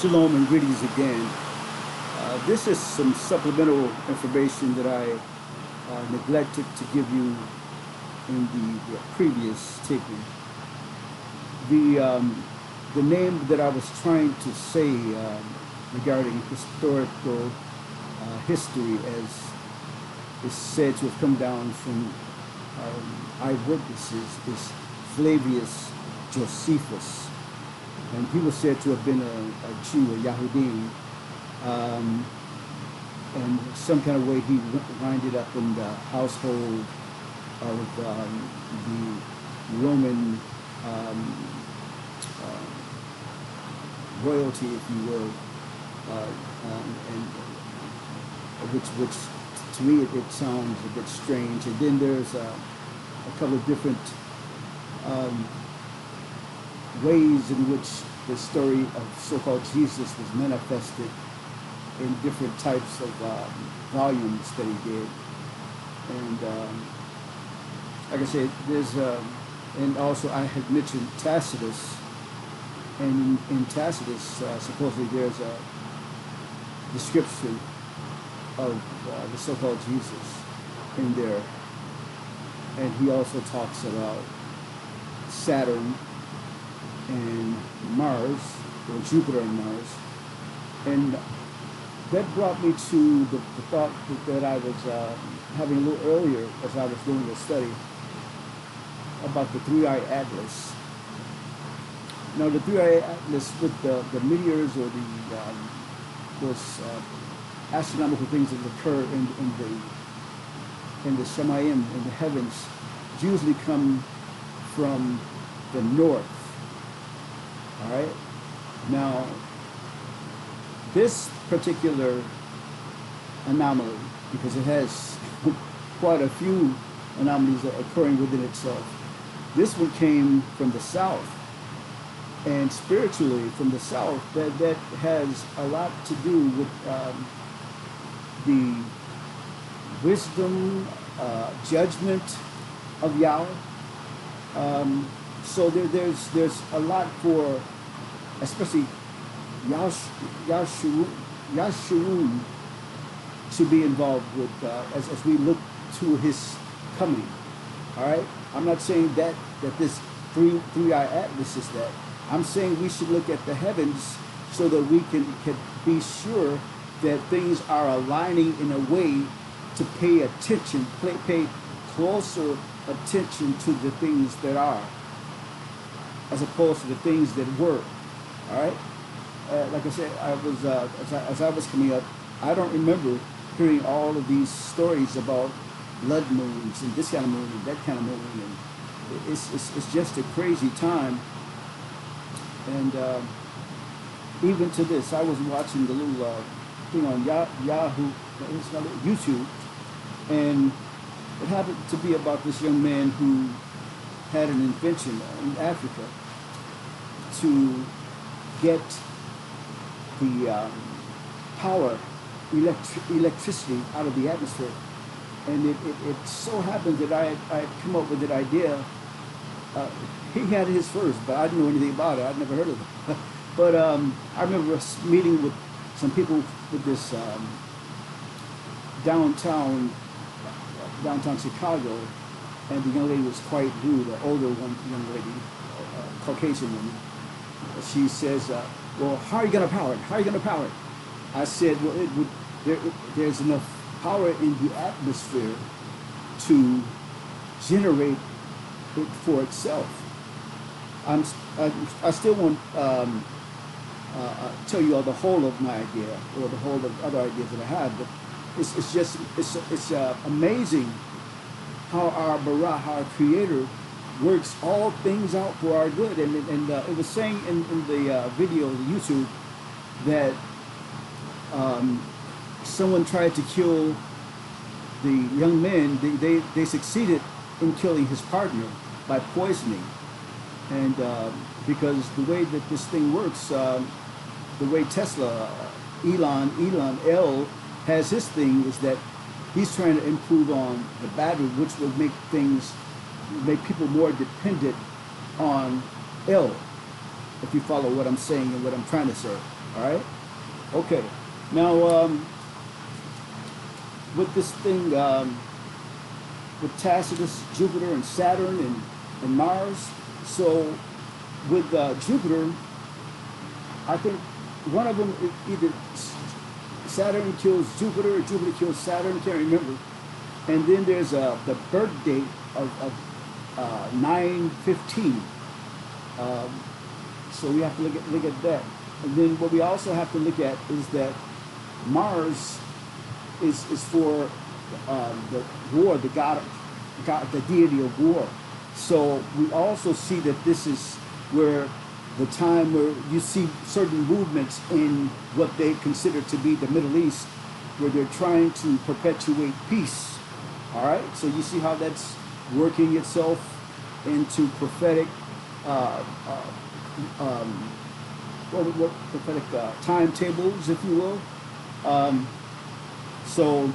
Shalom and greetings again. This is some supplemental information that I neglected to give you in the previous taping. The name that I was trying to say regarding historical history, as is said to have come down from eyewitnesses, is Flavius Josephus. And he was said to have been a Jew, a Yahudi, and some kind of way he winded up in the household of the Roman royalty, if you will, and which to me it sounds a bit strange. And then there's a couple of different ways in which the story of so-called Jesus was manifested in different types of volumes that he did. And like I said, there's and also I had mentioned Tacitus, and in Tacitus supposedly there's a description of the so-called Jesus in there, and he also talks about Saturn and Mars, or Jupiter and Mars. And that brought me to the thought that I was having a little earlier as I was doing the study about the three-eye atlas. Now, the three-eye atlas with the meteors or those astronomical things that occur in the Shamayim, in the heavens, usually come from the north. All right. Now, this particular anomaly, because it has quite a few anomalies occurring within itself, this one came from the south, and spiritually from the south, that has a lot to do with the wisdom, judgment of Yahweh. So there's a lot for, especially Yashurun, to be involved with as we look to his coming. All right, I'm not saying that this three-eye atlas is that. I'm saying we should look at the heavens so that we can be sure that things are aligning in a way to pay attention, pay closer attention to the things that are, as opposed to the things that were. All right. Like I said, I was as I was coming up, I don't remember hearing all of these stories about blood moons and this kind of moon and that kind of moon, and it's just a crazy time. And even to this, I was watching the little thing on Yahoo, YouTube, and it happened to be about this young man who had an invention in Africa to get the power, electricity out of the atmosphere. And it so happened that I had come up with that idea. He had his first, but I didn't know anything about it. I'd never heard of it. But I remember meeting with some people with this downtown Chicago, and the young lady was quite rude, the older young lady, Caucasian woman. She says, well, how are you going to power it? How are you going to power it? I said, well, there's enough power in the atmosphere to generate it for itself. I still won't tell you all the whole of my idea or the whole of other ideas that I have, but it's amazing how our BARA, how our Creator, works all things out for our good. And it was saying in the video, the YouTube, that someone tried to kill the young man. They succeeded in killing his partner by poisoning. And because the way that this thing works, the way Tesla, Elon has his thing, is that he's trying to improve on the battery, which will make people more dependent on L, if you follow what I'm saying and what I'm trying to say. All right. Okay. Now, with this thing, with Tacitus, Jupiter, and Saturn, and Mars. So, with Jupiter, I think one of them either Saturn kills Jupiter or Jupiter kills Saturn. Can't remember. And then there's the birth date of 9/15. So we have to look at that. And then what we also have to look at is that Mars is for the war, the god, the deity of war. So we also see that this is where the time where you see certain movements in what they consider to be the Middle East, where they're trying to perpetuate peace. All right, so you see how that's working itself into prophetic, what prophetic timetables, if you will. So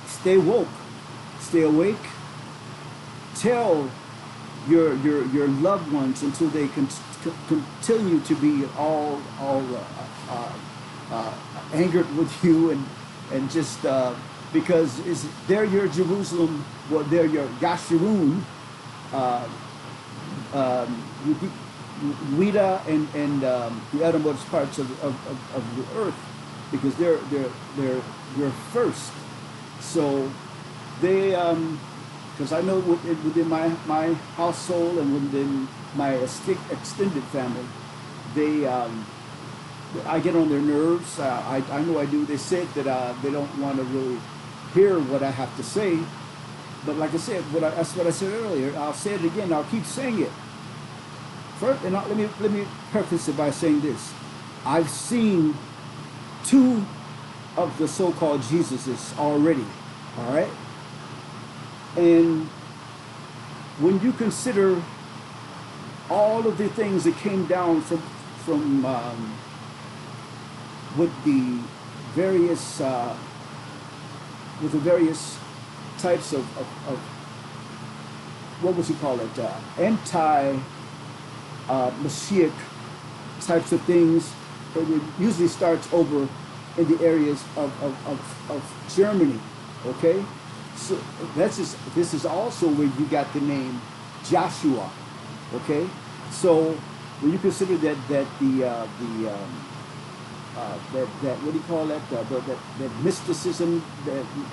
stay woke, stay awake. Tell your loved ones until they continue to be all angered with you and just because they're your Jerusalem, well, they're your Yashurun, Wida and the uttermost parts of the earth, because they're first. So they because I know within my household and within my extended family, they I get on their nerves. I know I do. They said that they don't want to really hear what I have to say, but like I said, that's what I said earlier. I'll say it again. I'll keep saying it. First, and let me preface it by saying this: I've seen 2 of the so-called Jesuses already. All right, and when you consider all of the things that came down from with the various types of what would you call it, anti-Mashiach types of things. It usually starts over in the areas of Germany. Okay, so this is also where you got the name Joshua. Okay, so when you consider that what do you call that, that mysticism,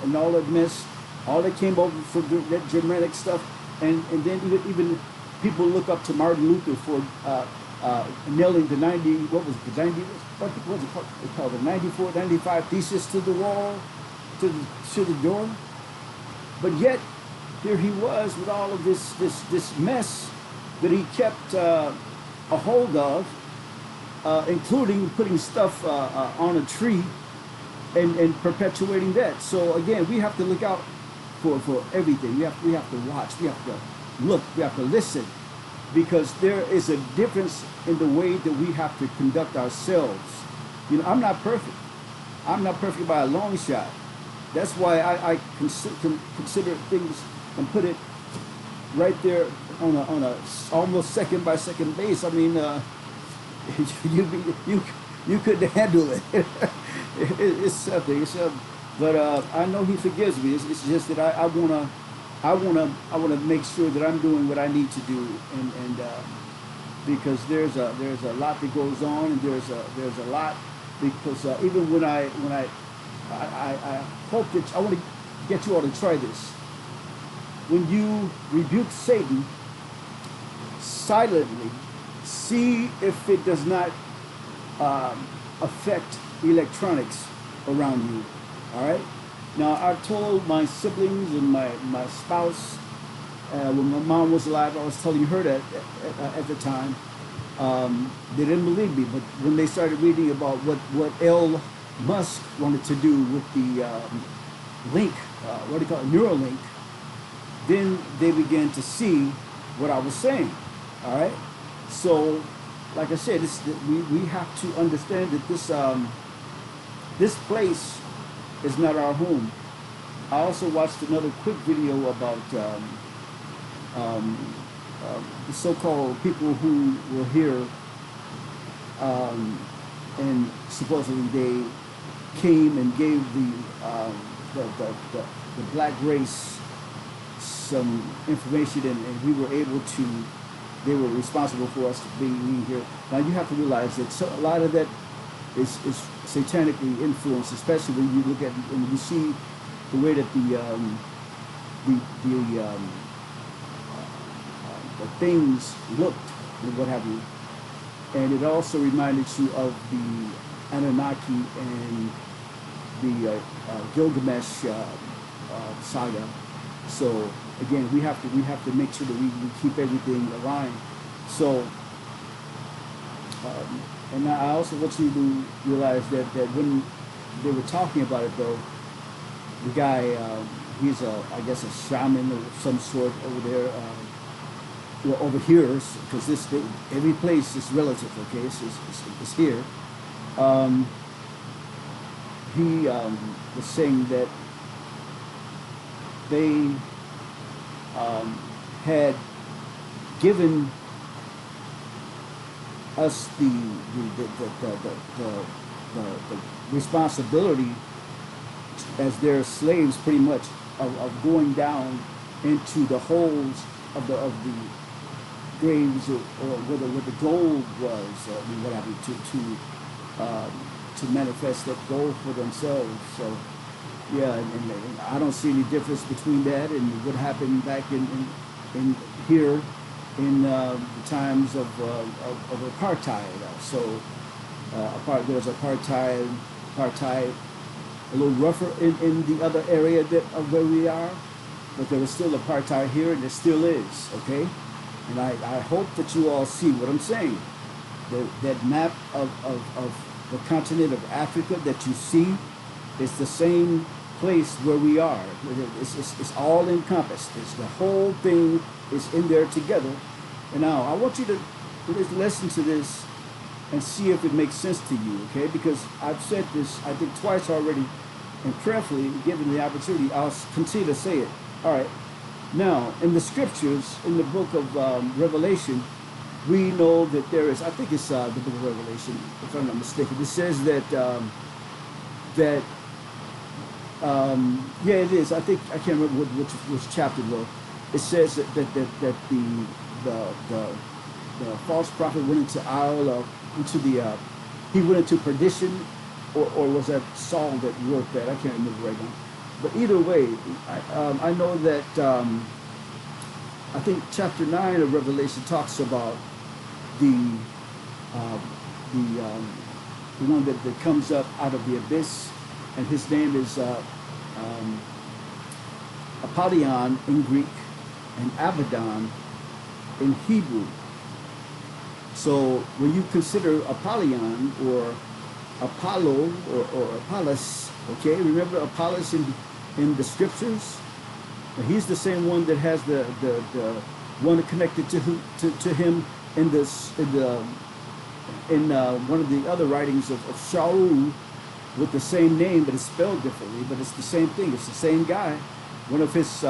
and all that mess, all that came over from that Germanic stuff, and then even people look up to Martin Luther for nailing the 90, what was it, the 90, what was it called, the 94, 95 thesis to the wall, to the door. But yet here he was with all of this mess that he kept a hold of, including putting stuff on a tree and perpetuating that. So again, we have to look out for everything. We have to watch. We have to look. We have to listen, because there is a difference in the way that we have to conduct ourselves. You know, I'm not perfect. I'm not perfect by a long shot. That's why I consider things and put it right there on a almost second by second base. I mean, you couldn't handle it. It's something. But I know He forgives me. It's just that I wanna make sure that I'm doing what I need to do, and because there's a lot that goes on, and there's a lot, because even when I hope that I want to get you all to try this. When you rebuke Satan silently, see if it does not affect electronics around you. All right. Now, I've told my siblings and my spouse, when my mom was alive, I was telling her that at the time. They didn't believe me, but when they started reading about what Elon Musk wanted to do with the link, what do you call it, Neuralink, then they began to see what I was saying. All right. So, like I said, we have to understand that this place is not our home. I also watched another quick video about the so-called people who were here and supposedly they came and gave the black race some information, and we were able to, they were responsible for us being here. Now you have to realize that a lot of that is satanically influenced, especially when you look at and you see the way that the things looked and what have you. And it also reminded you of the Anunnaki and the Gilgamesh saga. So again, we have to make sure that we keep everything aligned. So, and I also want you to realize that when they were talking about it, though, the guy, he's I guess a shaman of some sort over there. Well, over here, because every place is relative. Okay, it's here. He was saying that they had given us the responsibility as their slaves, pretty much, of going down into the holes of the graves, or where the gold was, what have you, to manifest that gold for themselves. So yeah, and I don't see any difference between that and what happened back in here in the times of apartheid. So there was apartheid a little rougher in the other area of where we are, but there was still apartheid here, and there still is. Okay. And I hope that you all see what I'm saying. That map of the continent of Africa that you see is the same place where we are. It's all encompassed. The whole thing is in there together. And now I want you to listen to this and see if it makes sense to you, okay? Because I've said this, I think, twice already, and prayerfully, given the opportunity, I'll continue to say it. All right. Now, in the scriptures, in the book of Revelation, we know that there is, I think it's the book of Revelation, if I'm not mistaken, it says that, yeah, it is. I think, I can't remember which chapter though. It says that the false prophet went into he went into perdition, or was that Saul that wrote that? I can't remember right now. But either way, I know that I think chapter 9 of Revelation talks about the one that comes up out of the abyss, and his name is Apollyon in Greek and Abaddon in Hebrew. So when you consider Apollyon or Apollo or Apollos, okay, remember Apollos in the scriptures? He's the same one that has the one connected to him in one of the other writings of Shaul, with the same name, but it's spelled differently. But it's the same thing. It's the same guy. One of his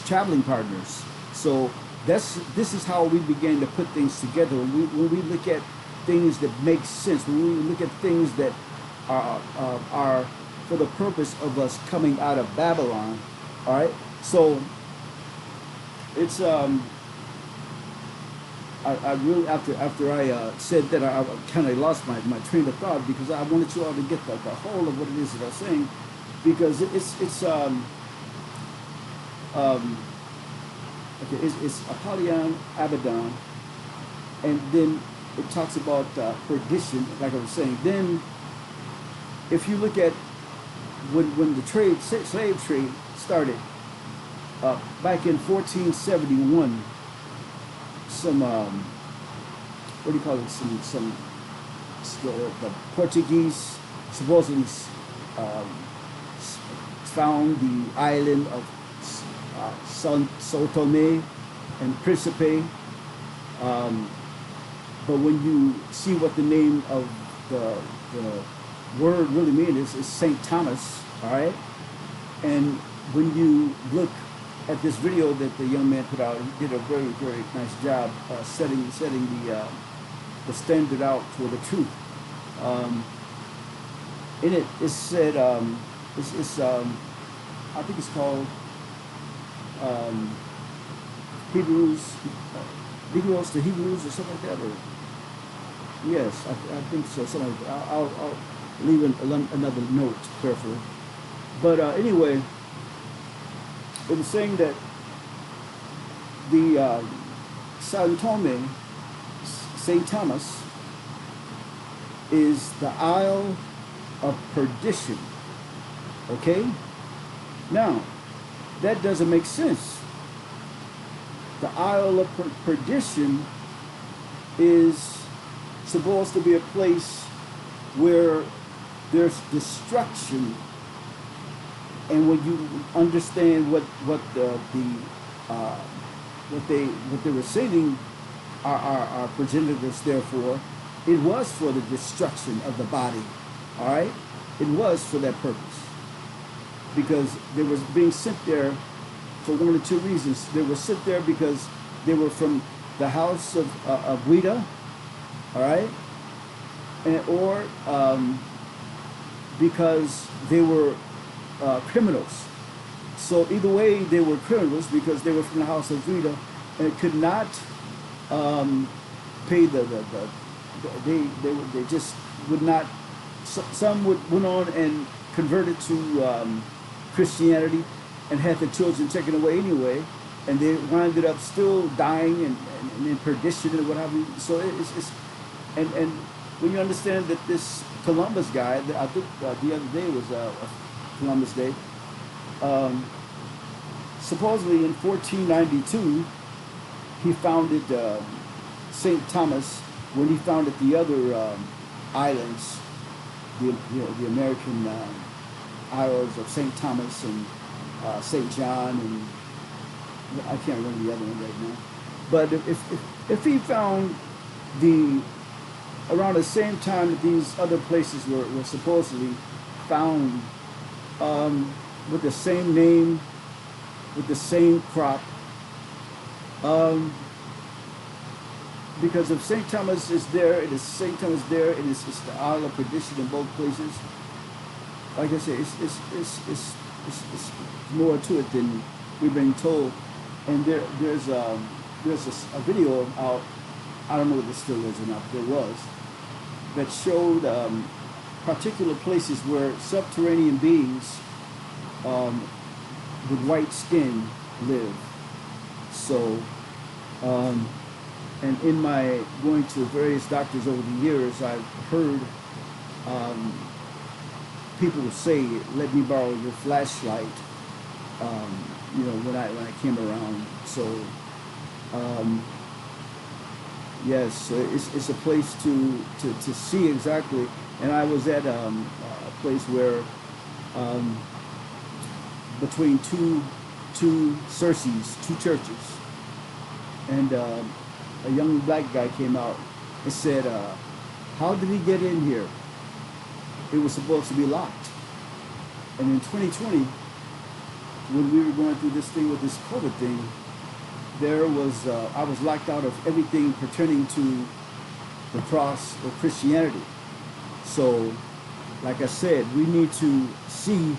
traveling partners. So this is how we began to put things together. When we look at things that make sense, when we look at things that are for the purpose of us coming out of Babylon. All right. So it's I really, after I said that, I kind of lost my train of thought, because I wanted you all to get the whole of what it is that I'm saying, because it's Apollyon, Abaddon, and then it talks about perdition, like I was saying. Then, if you look at when the slave trade started back in 1471. Some what do you call it? The Portuguese supposedly found the island of São Tomé and Príncipe. But when you see what the name of the word really means, is St. Thomas. All right, and when you look at this video that the young man put out, he did a very, very nice job setting the standard out for the truth. In it, it said, I think it's called Hebrews to Hebrews or something like that. Or, yes, I think so. Something like that. I'll leave another note carefully. But anyway, it was saying that the Salutome, St. Thomas, is the Isle of Perdition. Okay? Now, that doesn't make sense. The Isle of Perdition is supposed to be a place where there's destruction, and when you understand what they were saying our progenitors there for, it was for the destruction of the body. All right, it was for that purpose, because they were being sent there for one of two reasons. They were sent there because they were from the house of Rita, all right, or because they were criminals. So either way, they were criminals because they were from the house of Rita and could not pay they just would not. Some went on and converted to Christianity and had their children taken away anyway, and they winded up still dying and in perdition and what have you. So it's and when you understand that this Columbus guy, I think the other day was Columbus Day, supposedly in 1492 he founded St. Thomas when he founded the other islands, the American isles of St. Thomas and St. John, and I can't remember the other one right now. But if he found around the same time that these other places were supposedly found, with the same name, with the same crop, because if St. Thomas is there, it is St. Thomas there, it's the Isle of Perdition in both places. Like I said, it's more to it than we've been told. And there's a video out, I don't know if it still is or not, but there was, that showed particular places where subterranean beings with white skin live. So, and in my going to various doctors over the years, I've heard people say, "Let me borrow your flashlight." You know, when I came around. So, yes, it's a place to see exactly. And I was at a place where between two Circes, two churches, and a young black guy came out and said, "How did he get in here? It was supposed to be locked." And in 2020, when we were going through this thing with this COVID thing, there was I was locked out of everything pertaining to the cross of Christianity. So, like I said, we need to see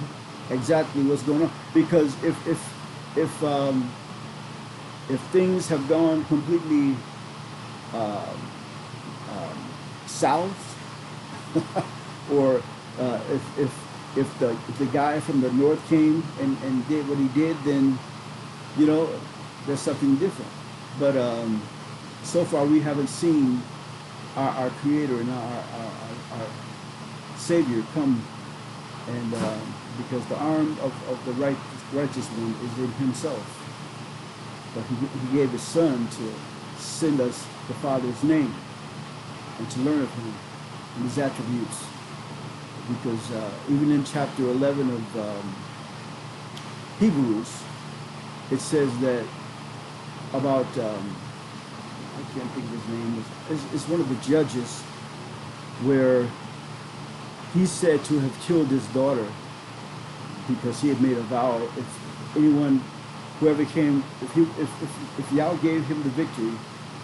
exactly what's going on, because if things have gone completely south, or if the guy from the north came and did what he did, then, you know, there's something different. But so far we haven't seen our Creator and our Savior come, and because the arm of the righteous one is in Himself. But he gave His Son to send us the Father's name and to learn of Him and His attributes. Because even in chapter 11 of Hebrews, it says that about, I can't think of his name, it's one of the judges, where he said to have killed his daughter because he had made a vow. If anyone, whoever came, if Yah gave him the victory,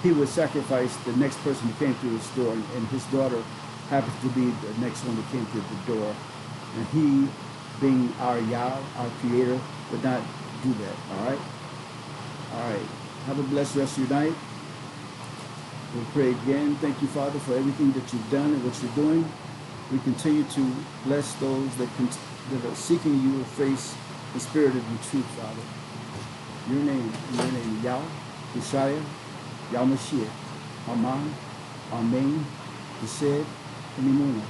he would sacrifice the next person who came through his door, and his daughter happens to be the next one that came through the door. And he, being our Yah, our Creator, would not do that. All right? All right. Have a blessed rest of your night. We'll pray again. Thank you, Father, for everything that you've done and what you're doing. We continue to bless those that are seeking you with face and spirit of the truth, Father. Your name, Yah, YOSHIYA, YAMASHIACH, AMAN, AMEN, DECEIT, and AMAN.